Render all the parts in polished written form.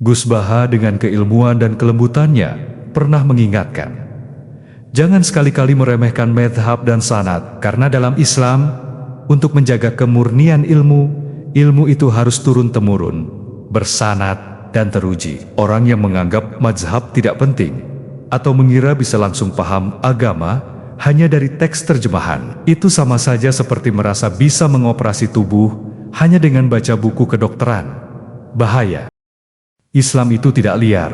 Gus Baha dengan keilmuan dan kelembutannya pernah mengingatkan, jangan sekali-kali meremehkan mazhab dan sanad, karena dalam Islam, untuk menjaga kemurnian ilmu, ilmu itu harus turun-temurun, bersanad dan teruji. Orang yang menganggap mazhab tidak penting, atau mengira bisa langsung paham agama hanya dari teks terjemahan, itu sama saja seperti merasa bisa mengoperasi tubuh hanya dengan baca buku kedokteran. Bahaya. Islam itu tidak liar,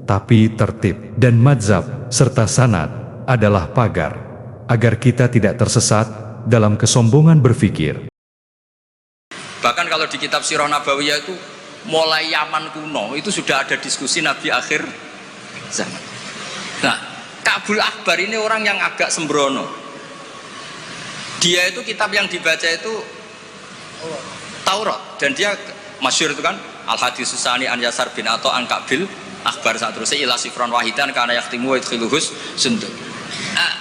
tapi tertib, dan mazhab serta sanad adalah pagar agar kita tidak tersesat dalam kesombongan berpikir. Bahkan kalau di kitab Sirah Nabawiyah itu mulai Yaman kuno itu sudah ada diskusi Nabi akhir zaman. Nah, Ka'bul Akbar ini orang yang agak sembrono. Dia itu kitab yang dibaca itu Taurat, dan dia masyhur itu kan Al-Hadis Susani an Yasar bin Atha an Ka'bil Akbar saat terusnya ila sifron wahidan karena yaktimu wa idkhiluhus sunduk.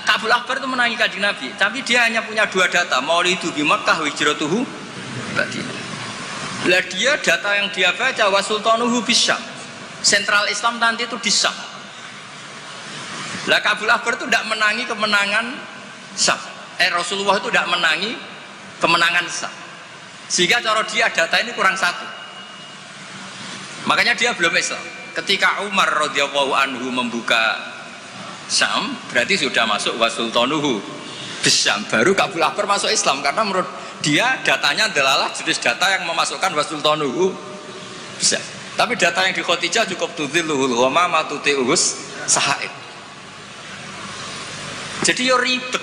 Ka'bul Akbar itu menangi kanjeng Nabi, tapi dia hanya punya dua data, maulidu bi Makkah wa hijratuhu Madinah. Lah dia data yang dia baca wa sultanuhu bisyam. Sentral Islam nanti itu di Syam. Lah Ka'bul Akbar itu tidak menangi kemenangan Syam. Rasulullah itu tidak menangi kemenangan Syam. Sehingga cara dia data ini kurang satu. Makanya dia belum Islam. Ketika Umar radhiyallahu anhu membuka Syam, berarti sudah masuk wasultanuhu bisyam. Baru Ka'bul Akbar masuk Islam, karena menurut dia datanya adalah jenis data yang memasukkan wasultanuhu bisyam. Tapi data yang di Khadijah cukup tudhilluhul ghamama tuti'uhus sahaid. Jadi yo ribet.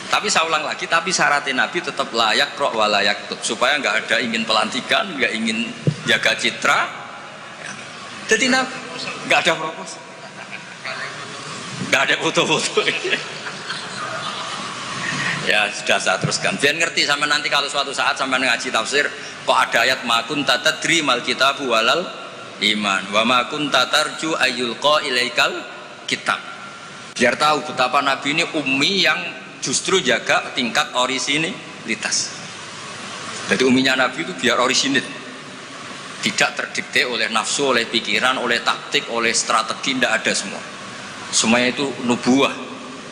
Tapi saya ulang lagi, tapi syaratnya Nabi tetap layak roh wa layak tub, supaya nggak ada ingin pelantikan, nggak ingin jaga citra. Jadi nggak ada propos, nggak ada foto-foto. Ya sudah, saya teruskan. Biar ngerti sampai nanti kalau suatu saat sampai ngaji tafsir, kok ada ayat makun tatadri mal kitabu walal iman, wa makun tatarju ayyulqa ilaikal kitab. Biar tahu betapa Nabi ini ummi yang justru jaga tingkat orisinilitas. Jadi uminya Nabi itu biar orisinil, tidak terdikte oleh nafsu, oleh pikiran, oleh taktik, oleh strategi, tidak ada semua. Semuanya itu nubuah.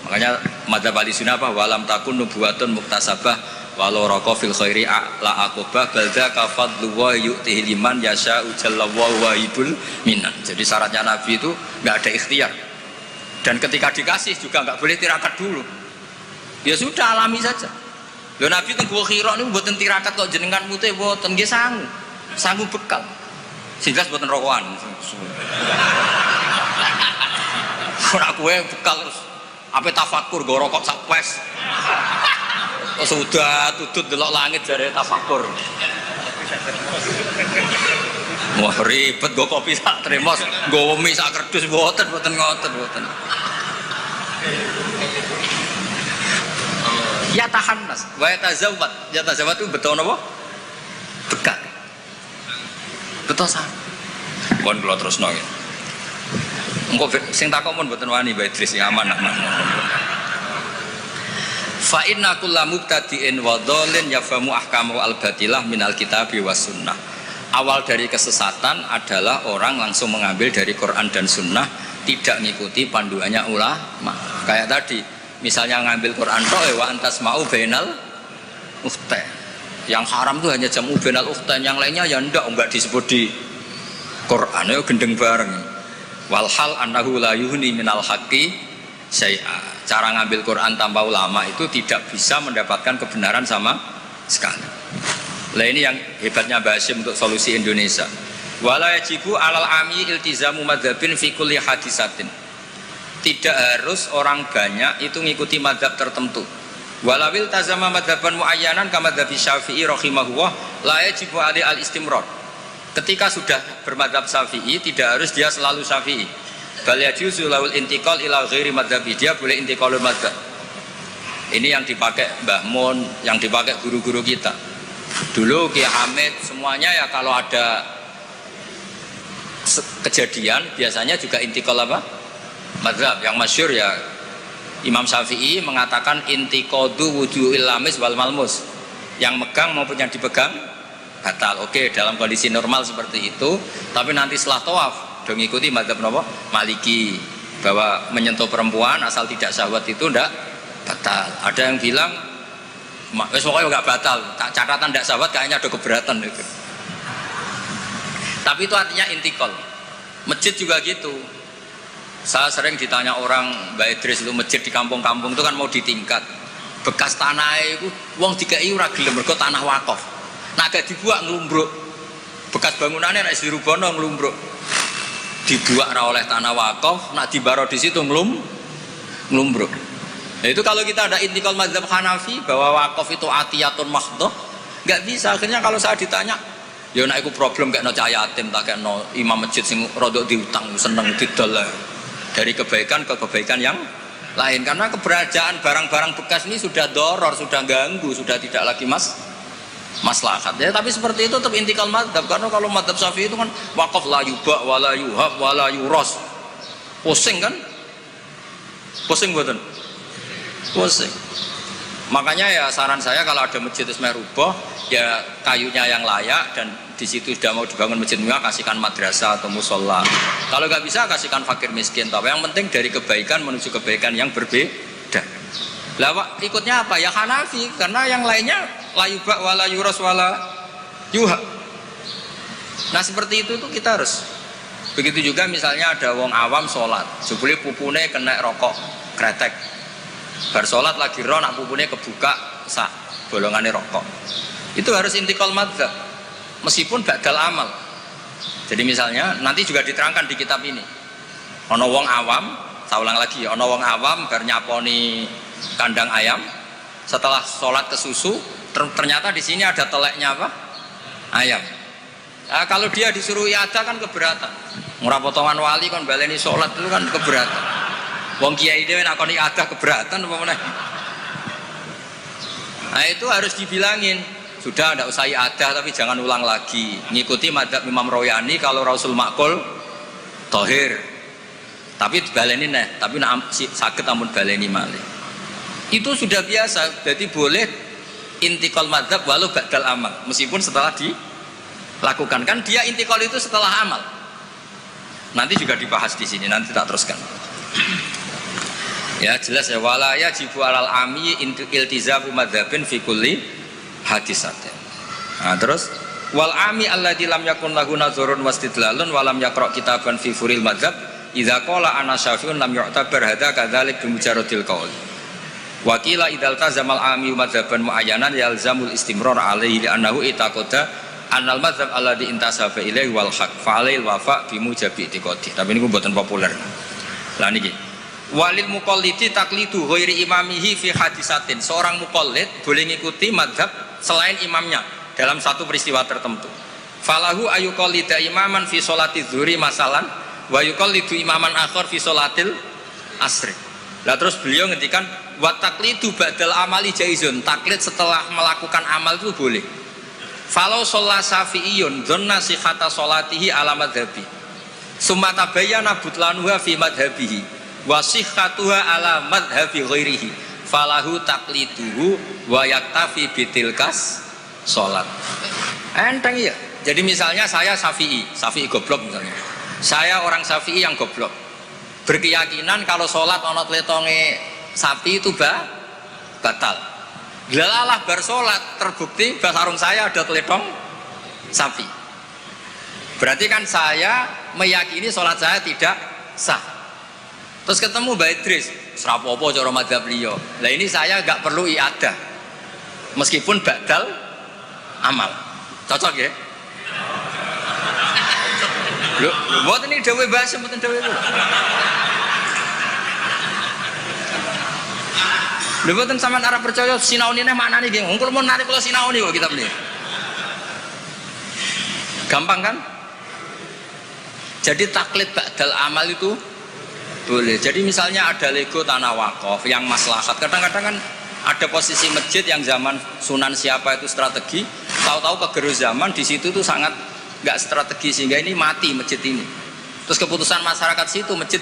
Makanya madzhab Ahlussunnah apa? Walam takun nubuwatun muktasabah walau raqa fil khairi la aqobah balda kafadlu wa yu'tihi liman yasha ujallallahu wahibul minan. Jadi syaratnya Nabi itu nggak ada ikhtiar. Dan ketika dikasih juga nggak boleh tirakat dulu. Ya sudah, alami saja. Lho Nabi teng Gua Hira niku mboten tirakat kok jenengan mute mboten nggih sangu. Sangu bekal. Sehingga mboten rokokan. Ora kowe bekal terus ape tafakur go rokok sak pes. Kok sudah tutut delok langit jare tafakur. Wah ribet go kopi sak tremos, go mie sak kerdus mboten ngoten. Ya tahannas, wa yatazawwad. Yatazawwad itu betul apa? Bekal. Betul sah. Kon kula terusno nggih. Engko sing takok mun mboten wani Mbak Idris sing aman. Fa inna kullu mubtadi'in wa dhalin yafamu ahkamu al-batilah minal kitabi was sunnah. Awal dari kesesatan adalah orang langsung mengambil dari Quran dan sunnah, tidak mengikuti panduannya ulama. Kayak tadi misalnya ngambil Quran toh wa antas mau bainal ukhtain. Yang haram itu hanya jamu bainal ukhtain, yang lainnya ya enggak disebut di Quran, ya gendeng bareng. Walhal annahu la yuhni minal haqqi syai'a. Cara ngambil Quran tanpa ulama itu tidak bisa mendapatkan kebenaran sama sekali. Lah ini yang hebatnya Mbah Hasyim untuk solusi Indonesia. Wala yajibu alal ami iltizamu madzhabin fi kulli hadisatin. Tidak harus orang banyak itu mengikuti madhab tertentu. Walawil tazama madhaban muayyanan kama madhabi Syafi'i rahimahullah la yajibu ali al-istimrar. Ketika sudah bermadhab Syafi'i tidak harus dia selalu Syafi'i. Bal yajuzu lawul intiqal ila ghairi madhabi, dia boleh intiqalul madhab. Ini yang dipakai Mbah Mun, yang dipakai guru-guru kita. Dulu Ki Hamid semuanya ya kalau ada kejadian biasanya juga intiqal apa? Madhab. Yang masyhur ya Imam Syafi'i mengatakan intiqadu wujuhil lamis wal malmus, yang megang maupun yang dipegang batal. Oke, dalam kondisi normal seperti itu, tapi nanti setelah tawaf dong ikuti mazhab nopo Maliki bahwa menyentuh perempuan asal tidak syahwat itu ndak batal. Ada yang bilang wes pokoknya nggak batal, catatan ndak syahwat kayaknya ada keberatan itu. Tapi itu artinya intikal. Masjid juga gitu. Saya sering ditanya orang, Mbak Idris itu masjid di kampung-kampung itu kan mau ditingkat. Bekas tanah itu wong dikai ora gelem mergo tanah wakaf. Nah agak dibuat ngelumbruk. Bekas bangunannya nek dirubono ngelumbruk. Dibuat ra oleh tanah wakaf, nak dibaro di situ ngelumbruk. Nah, itu kalau kita ada intikal mazhab Hanafi bahwa wakaf itu atiyatun mahdhah, enggak bisa. Akhirnya kalau saya ditanya, ya nek iku problem gak no cahaya yatim tak no imam masjid sing rodok diutang seneng didol dari kebaikan ke kebaikan yang lain, karena keberadaan barang-barang bekas ini sudah doror, sudah ganggu, sudah tidak lagi maslahat ya. Tapi seperti itu tetap intikal madhab, karena kalau madhab Syafi'i itu kan wakaf la yubak wala yuhab wala yuros, pusing kan, pusing buatan pusing. Makanya ya saran saya kalau ada masjid ismeh rubah ya kayunya yang layak, dan di situ sudah mau dibangun masjid mewah, kasihkan madrasah atau musola. Kalau nggak bisa kasihkan fakir miskin. Tapi yang penting dari kebaikan menuju kebaikan yang berbeda. Lah ikutnya apa ya Hanafi, karena yang lainnya la yubak wala yuros wala yuha. Nah seperti itu tuh kita harus. Begitu juga misalnya ada wong awam sholat, jebule pupune kena rokok kretek. Bar sholat lagi roh nak pupune kebuka sah bolongannya rokok. Itu harus intikal madzhab meskipun badal amal. Jadi misalnya nanti juga diterangkan di kitab ini. Ono wong awam, saya ulang lagi, ono wong awam bar nyaponi kandang ayam, setelah sholat ke susu ternyata di sini ada teleknya apa? Ayam. Nah, kalau dia disuruh iada kan keberatan. Ngurah potongan wali kan baleni sholat itu kan keberatan. Wong kiai dhewe nek kon iada keberatan apa meneh. Nah itu harus dibilangin. Sudah tidak usah iada tapi jangan ulang lagi. Ngikuti madzhab Imam Royani kalau Rasul Makul tohir. Tapi baleni neh, tapi sakit amun baleni malih. Itu sudah biasa. Jadi boleh intikal madzhab walau ba'dal amal, meskipun setelah dilakukan. Kan dia intikal itu setelah amal. Nanti juga dibahas di sini, nanti tak teruskan. Ya jelas ya, wala yajibu alal ami iltizamu madzhabin fi kulli hadisatin. Nah, terus wal ami alladzi lam yakun lahu nazarun wastidlalun wa lam yaqra kitaban fi furil madzhab idza qala ana syafi'un lam yu'tabar hadza kadzalik bi mujarradil qaul. Wa qila idzal tazamal ami madzhaban muayyanan yalzamul istimrar alaihi li annahu itaqada annal madzhab alladzi intasaba ilaihi wal haq fa alail wafa bi mujabi itiqadi. Tapi niku mboten populer. Lah niki walil muqallidi taqlidu ghairi imamihi fi hadisatin. Seorang muqallid boleh ngikuti mazhab selain imamnya dalam satu peristiwa tertentu. Falahu ayuqallida imaman fi sholati dzuhri masalan wa yuqallidu imaman akhar fi sholatil asri. Lah terus beliau ngendikan wa taqlidu ba'dal amali jaizun. Taklid setelah melakukan amal itu boleh. Falau sholla syafi'iyun dzanna sihhata sholatihi ala madhabi summa tabayyana butlanuha fi madhabihi wasihhatuha ala madhabi ghairihi falahu taqliduhu wa yaktafi bitilkas sholat. Enteng ya. Jadi misalnya saya Syafi'i goblok misalnya. Saya orang Syafi'i yang goblok, berkeyakinan kalau sholat ono tletonge sapi itu batal. Lalah bar sholat terbukti basarung saya ada teletong sapi. Berarti kan saya meyakini sholat saya tidak sah. Terus ketemu Mbak Idris, serapopo cara madzhab beliau. Lah ini saya nggak perlu iadah, meskipun badal amal. Cocok ya? Loh, buat ini dawe bahasa, buatan dawe itu. Loh, buatan sama Arab percaya sinaun ini mana nih, geng? Ngungkul mau narik kalau sinaun nih kok kita beli. Gampang kan? Jadi taklid badal amal itu boleh. Jadi misalnya ada lego tanah wakaf yang maslahat. Kadang-kadang kan ada posisi masjid yang zaman Sunan siapa itu strategi, tahu-tahu kegerus zaman di situ tuh sangat nggak strategi sehingga ini mati masjid ini. Terus keputusan masyarakat situ masjid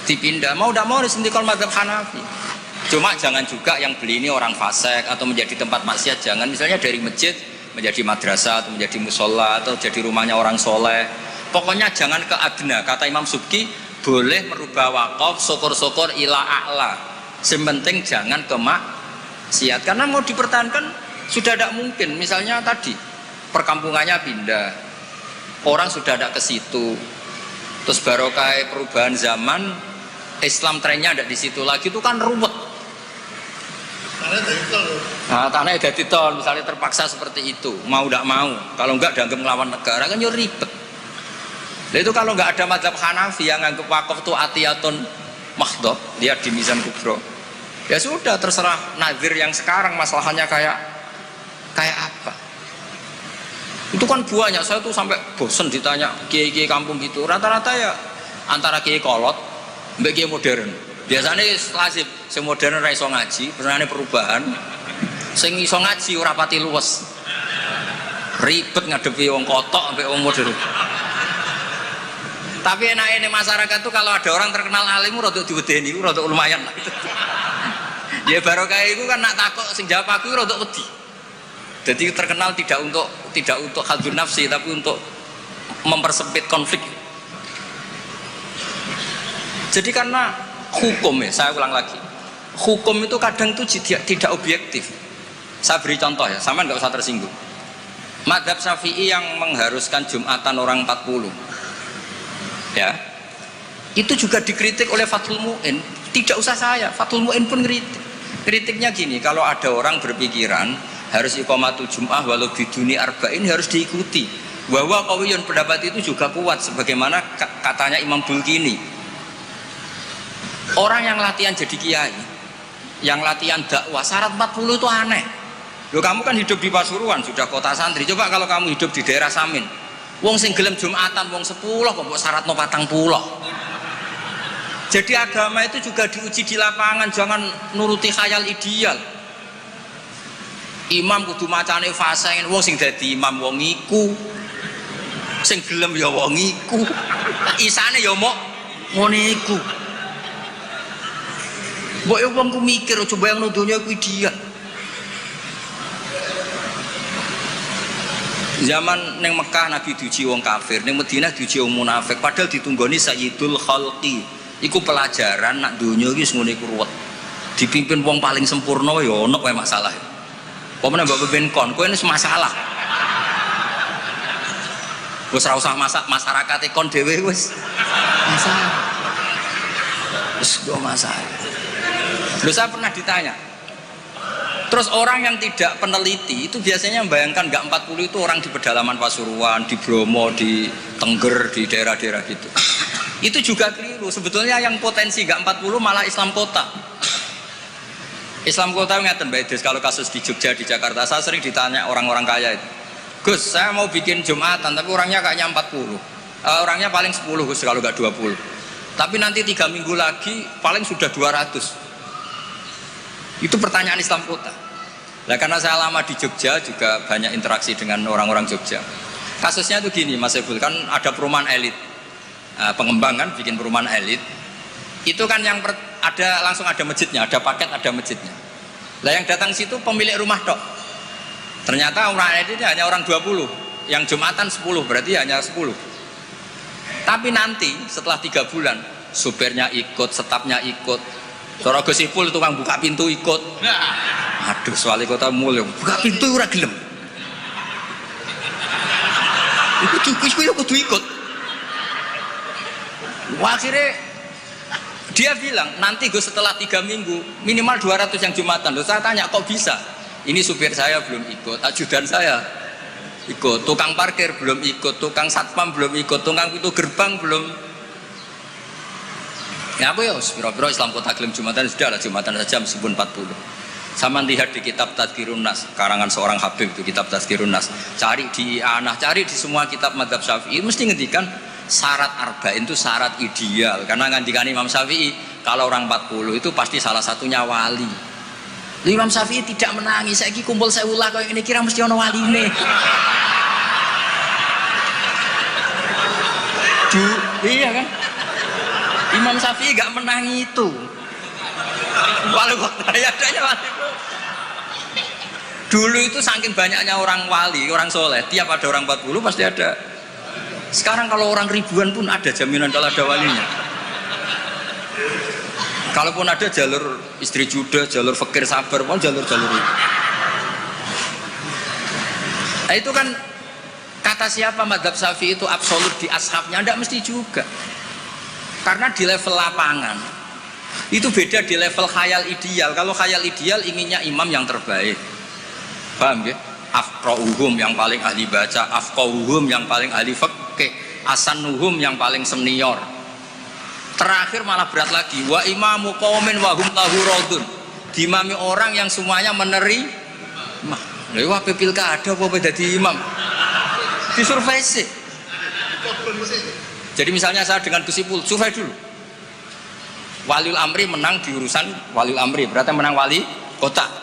dipindah. Mau tidak mau disentikal madzhab Hanafi. Cuma jangan juga yang beli ini orang fasik atau menjadi tempat maksiat. Jangan. Misalnya dari masjid menjadi madrasah atau menjadi musola atau jadi rumahnya orang soleh. Pokoknya jangan ke adna. Kata Imam Subki, boleh merubah wakaf syukur-syukur ila a'la. Sementing jangan ke maksiat. Karena mau dipertahankan sudah tidak mungkin. Misalnya tadi perkampungannya pindah, orang sudah tidak ke situ. Terus barokah perubahan zaman, Islam trennya ada di situ lagi, itu kan ruwet. Nah, tanahnya jadi tol, misalnya terpaksa seperti itu, mau tidak mau. Kalau enggak dianggap melawan negara kan ya ribet. Nah, itu kalau enggak ada mazhab Hanafi yang nganggap wakaf itu atiyatun mahdhah, lihat di Mizan Kubro. Ya sudah, terserah nazir yang sekarang masalahnya kayak apa. Itu kan banyak, saya tuh sampai bosen ditanya kiai-kiai kampung gitu. Rata-rata ya antara kiai kolot mbak kiai modern. Biasanya lazim sing modern ora iso ngaji, benane perubahan. Sing iso ngaji ora pati luwes. Ribet ngadepi wong kotok mbek wong modern. Tapi enaknya masyarakat tuh kalau ada orang terkenal alim rada diwedeni, rada lumayan lah. Ya barokah iku kan nak takok sing jawab aku rada wedi. Jadi terkenal tidak untuk hadzun nafsi tapi untuk mempersempit konflik. Jadi karena hukum ya, saya ulang lagi, hukum itu kadang itu tidak objektif. Saya beri contoh ya, sama nggak usah tersinggung. Madzhab Syafi'i yang mengharuskan Jumatan orang 40, ya, itu juga dikritik oleh Fathul Mu'in. Tidak usah saya, Fathul Mu'in pun kritik. Kritiknya gini, kalau ada orang berpikiran harus iqamatul Jum'ah walau biduni arba'in harus diikuti. Bahwa qawiyun pendapat itu juga kuat, sebagaimana katanya Imam Bulkini. Orang yang latihan jadi kiai, yang latihan dakwah, syarat 40 itu aneh. Loh, kamu kan hidup di Pasuruan, sudah kota santri. Coba kalau kamu hidup di daerah Samin, wong sing gelem Jumatan, wong 10 kok mbok syaratno 40. Jadi agama itu juga diuji di lapangan, jangan nuruti khayal ideal. Imam kudu macane faseng, wong sing dadi imam wong iku. Sing gelem ya wong iku. Isane ya mok ngene iku. Mbok yo wong ku mikir aja bayangno donya iku ideal. Zaman neng Mekah Nabi diuji wong kafir, neng Madinah diuji wong munafik, padahal ditunggoni Sayyidul Khalqi. Iku pelajaran nak donya iki ngono iku ruwet. Dipimpin wong paling sempurna ya ono wae masalah. Pemene mbok pimpin kon, kowe wis masalah. Wis ora usah masyarakat kon dhewe wis masalah. Wis go masalah. Lho, saya pernah ditanya. Terus orang yang tidak peneliti itu biasanya membayangkan nggak 40 itu orang di pedalaman Pasuruan, di Bromo, di Tengger, di daerah-daerah gitu. Itu juga keliru. Sebetulnya yang potensi nggak 40 malah Islam kota. Islam kota ngeten Mbak Idris, kalau kasus di Jogja, di Jakarta, saya sering ditanya orang-orang kaya itu, Gus, saya mau bikin Jumatan, tapi orangnya kayaknya 40. Orangnya paling 10 Gus, kalau nggak 20. Tapi nanti 3 minggu lagi paling sudah 200. Itu pertanyaan Islam kota. Nah, karena saya lama di Jogja juga banyak interaksi dengan orang-orang Jogja. Kasusnya itu gini Mas Ebul, kan ada perumahan elit, pengembangan bikin perumahan elit. Itu kan yang langsung ada masjidnya, ada paket, ada masjidnya. Lah yang datang situ pemilik rumah tok. Ternyata orang elit itu hanya orang 20, yang Jumatan 10, berarti hanya 10. Tapi nanti setelah 3 bulan, supirnya ikut, stafnya ikut. Sora Gus Ipul tukang buka pintu ikut. Aduh, wali kota mulya buka pintu ora gelem. Iku kudu ikut. Wah, akhirnya dia bilang nanti Gus setelah 3 minggu minimal 200 yang Jumatan. Loh, saya tanya kok bisa? Ini supir saya belum ikut, ajudan saya ikut, tukang parkir belum ikut, tukang satpam belum ikut, tukang pintu gerbang belum. Ya apa ya, biro-biro Islam kota gelem Jumatan, sudah lah Jumatan saja meskipun 40. Sama lihat di kitab Tadhkirun Nas, karangan seorang Habib itu kitab Tadhkirun Nas. Cari di Anah, cari di semua kitab madzhab Syafi'i mesti ngendikan syarat arba'in itu syarat ideal. Karena ngendikan Imam Syafi'i kalau orang 40 itu pasti salah satunya wali. Imam Syafi'i tidak menangis, saiki kumpul seulah kaya ngene kira mesti ana waline. Iya kan? Imam Syafi'i gak menangi itu. Walau kok adanya wali. Dulu itu saking banyaknya orang wali, orang soleh, tiap ada orang 40 pasti ada. Sekarang kalau orang ribuan pun ada jaminan kalau ada walinya. Kalaupun ada jalur istri juda, jalur fakir sabar, mau jalur-jalur itu. Nah, itu kan kata siapa madzhab Syafi'i itu absolut di ashabnya, tidak mesti juga. Karena di level lapangan itu beda di level khayal ideal. Kalau khayal ideal inginnya imam yang terbaik. Paham ya? Afqahuhum yang paling ahli baca, afqahuhum yang paling ahli fikih, asanuhum yang paling senior. Terakhir malah berat lagi, wa imamu qaumin wa hum lahu radun. Dimami orang yang semuanya menerima. Lha wae pilkada apa dadi imam? Disurvei sih. Jadi misalnya saya dengan Gus Ipul, survei dulu. Waliul Amri menang di urusan Waliul Amri, berarti menang wali kota.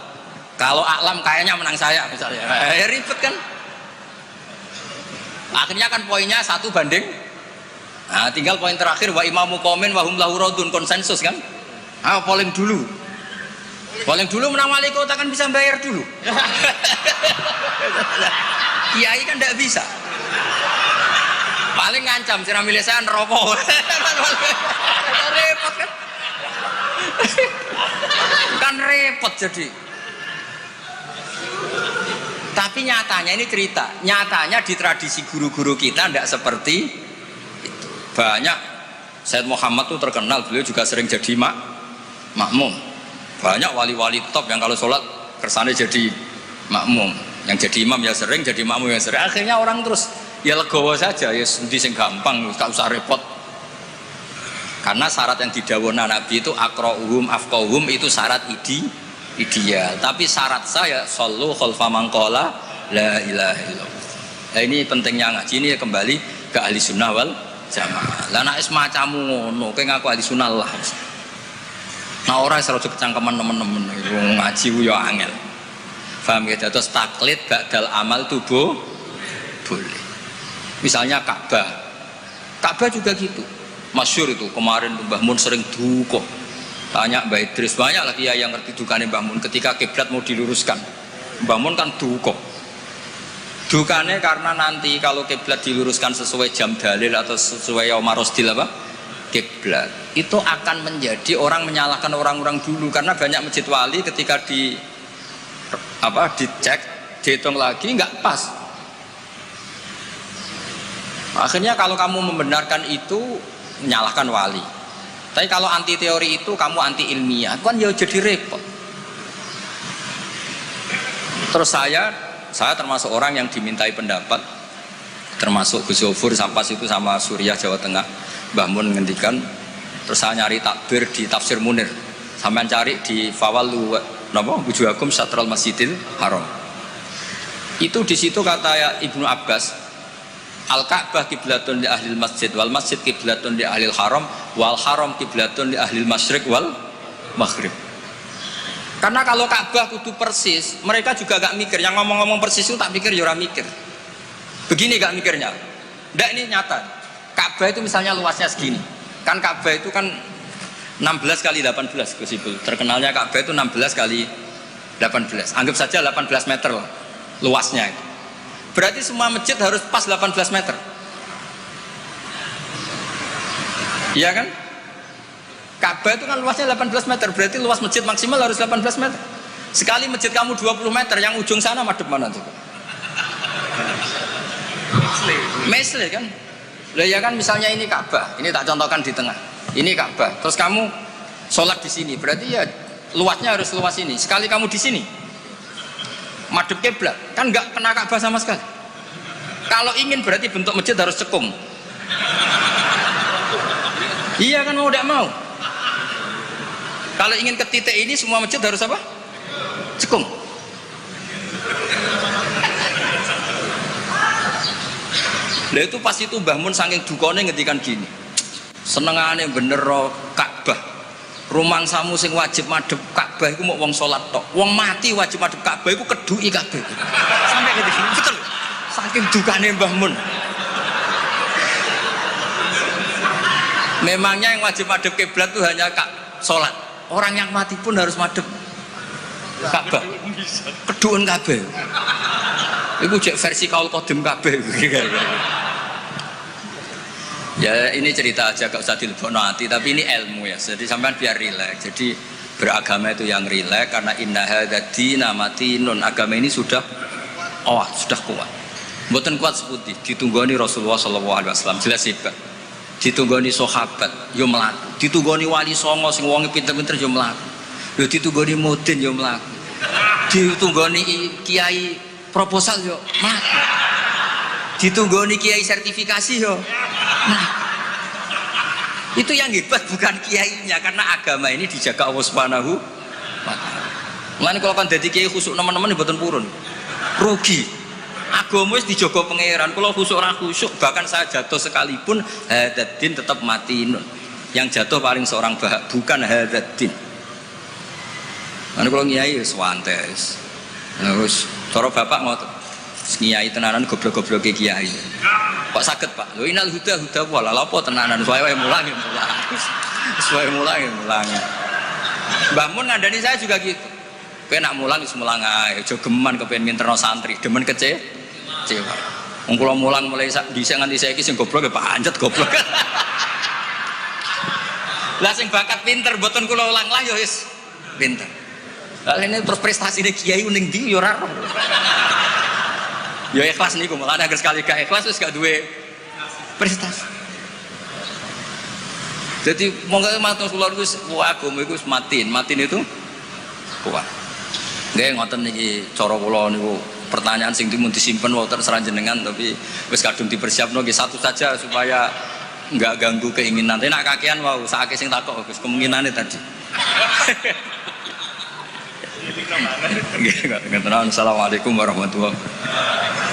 Kalau Aklam kayaknya menang saya misalnya, ribet kan? Akhirnya kan poinnya 1 banding. Nah, tinggal poin terakhir wa imamu qaumin wa hum lahu radun, konsensus kan? Ah, polling dulu. Polling dulu menang wali kota kan bisa bayar dulu. Kiai kan tidak bisa. Paling ngancam sira milih saya neraka. Repot kan? Kan repot jadi. Tapi nyatanya ini cerita, nyatanya di tradisi guru-guru kita tidak seperti itu. Banyak Sayyid Muhammad tuh terkenal, beliau juga sering jadi makmum. Banyak wali-wali top yang kalau sholat kersane jadi makmum, yang jadi imam ya sering, jadi makmum ya sering. Akhirnya orang terus ya legowo saja, ya sendi sing gampang, gak usah repot. Karena syarat yang didhawuhna Nabi itu aqra'uhum afqahuhum itu syarat ideal, tapi syarat saya shollu khalfa man qala la ilaha illallah. Nah, ini pentingnya ngaji ini ya kembali ke ahli sunnah wal jamaah. Lah nek semacammu ngono kowe ngaku ahli sunnah lah. Nah ora iso kecangkeman temen-temen ngaji ku ya angel. Paham ya, terus taklid ba'dal amal tubuh boleh. Misalnya Ka'bah juga gitu. Masyhur itu kemarin Mbah Mun sering duka. Tanya Mbak Idris, banyak lagi ya yang ngerti dukane Mbah Mun ketika kiblat mau diluruskan. Mbah Mun kan duka. Dukane karena nanti kalau kiblat diluruskan sesuai jam dalil atau sesuai yaum marosdil apa? Kiblat. Itu akan menjadi orang menyalahkan orang-orang dulu karena banyak masjid wali ketika dicek, dihitung lagi nggak pas. Akhirnya kalau kamu membenarkan itu menyalahkan wali. Tapi kalau anti teori itu kamu anti ilmiah, kan ya jadi repot. Terus saya termasuk orang yang dimintai pendapat, termasuk Gus Yofur sampai situ sama Suriah Jawa Tengah, Mbah Mun ngendikan. Terus saya nyari takbir di Tafsir Munir, sampean cari di Fawalu Wujuhakum Syatral Masjidil Haram. Itu di situ kata Ibnu Abbas, Al-Ka'bah kiblatun li ahlil masjid wal masjid kiblatun li ahlil haram wal haram kiblatun li ahlil masyriq wal maghrib. Karena kalau Ka'bah kudu persis, mereka juga gak mikir. Yang ngomong-ngomong persis itu tak pikir ya ora mikir. Begini gak mikirnya. Ndak, ini nyata. Ka'bah itu misalnya luasnya segini. Kan Ka'bah itu kan 16 kali 18 Gus Ibul. Terkenalnya Ka'bah itu 16 kali 18. Anggap saja 18 meter lah luasnya itu. Berarti semua masjid harus pas 18 meter. Iya kan? Ka'bah itu kan luasnya 18 meter, berarti luas masjid maksimal harus 18 meter. Sekali masjid kamu 20 meter, yang ujung sana madep mana tuh? Mesle kan? Lah ya kan, misalnya ini Ka'bah, ini tak contohkan di tengah. Ini Ka'bah, terus kamu sholat di sini, berarti ya luasnya harus luas ini. Sekali kamu di sini, madep kiblat, kan nggak kena Ka'bah sama sekali. Kalau ingin berarti bentuk masjid harus cekung. Iya kan, mau tidak mau. Kalau ingin ke titik ini semua masjid harus apa? Cekung. Lah itu pas itu Mbah Mun saking dukane ngetikan gini. Senengane bener Ka'bah. Rumangsamu sing wajib madhep Ka'bah iku mok wong salat tok. Wong mati wajib madhep Ka'bah iku keduki kabeh. Sampai gitu. Betul. Saking dukane Mbah Mun. Memangnya yang wajib madhep kiblat itu hanya salat. Orang yang mati pun harus madhep Ka'bah. Keduun kabeh. Iku cek versi kaul kodim kabeh. Ya ini cerita aja, gak usah dilebokno hati, tapi ini ilmu ya. Jadi sampean biar rileks. Jadi beragama itu yang rileks karena inna hadzina matinun. Agama ini sudah sudah kuat. Mboten kuat seputih, ditunggoni Rasulullah sallallahu alaihi wasallam jelas hebat. Ditunggoni sahabat yo mlaku. Ditunggoni wali songo sing wonge pinter-pinter yo mlaku. Yo ditunggoni mudin yo mlaku. Ditunggoni kiai proposal yo mlaku. Ditunggoni kiai sertifikasi yo. Nah, itu yang hebat bukan kiainya, karena agama ini dijaga Allah Subhanahu wa taala. Mulane kalau kan dadi kiai khusuk teman-teman mboten purun. Rugi. Agama wis dijaga pangeran. Kalau khusuk ora khusuk, bahkan saya jatuh sekalipun hadzin tetap matinun. Yang jatuh paling seorang bukan hadzin. Mulane kalau kiai wis wantes. Terus cara bapak ngoten. Kiai tenanan goblok-goblok kiai. Kok saged Pak? Lho inal huda wala apa tenanan suwe mulang ya mulang. Suwe mulang ya mulang. Mbah Mun ngandani saya juga gitu. Kowe nak mulang wis mulang ae, aja geman kepengin nginterno santri, demen kecewa. Wong kula mulang mulai dhisik nganti saiki sing goblok ya pancet goblok. Lah sing bakat pinter mboten kula ulang lah ya wis pinter. Lah ini prestasine kiai ning ndi ya ora. Ya ikhlas niku, malah agar sekali gak ikhlas wis gak duwe prestasi. Jadi monggo matur kula niku agama iku matin itu kuat. Nggih ngoten niki cara kula niku pertanyaan sing dimun disimpen wae terserah jenengan, tapi wis kadung dipersiapno nggih satu saja supaya enggak ganggu keinginan. Nek kakean wau sakake sing takok Gus kemungkinane tadi. Assalamualaikum warahmatullahi wabarakatuh.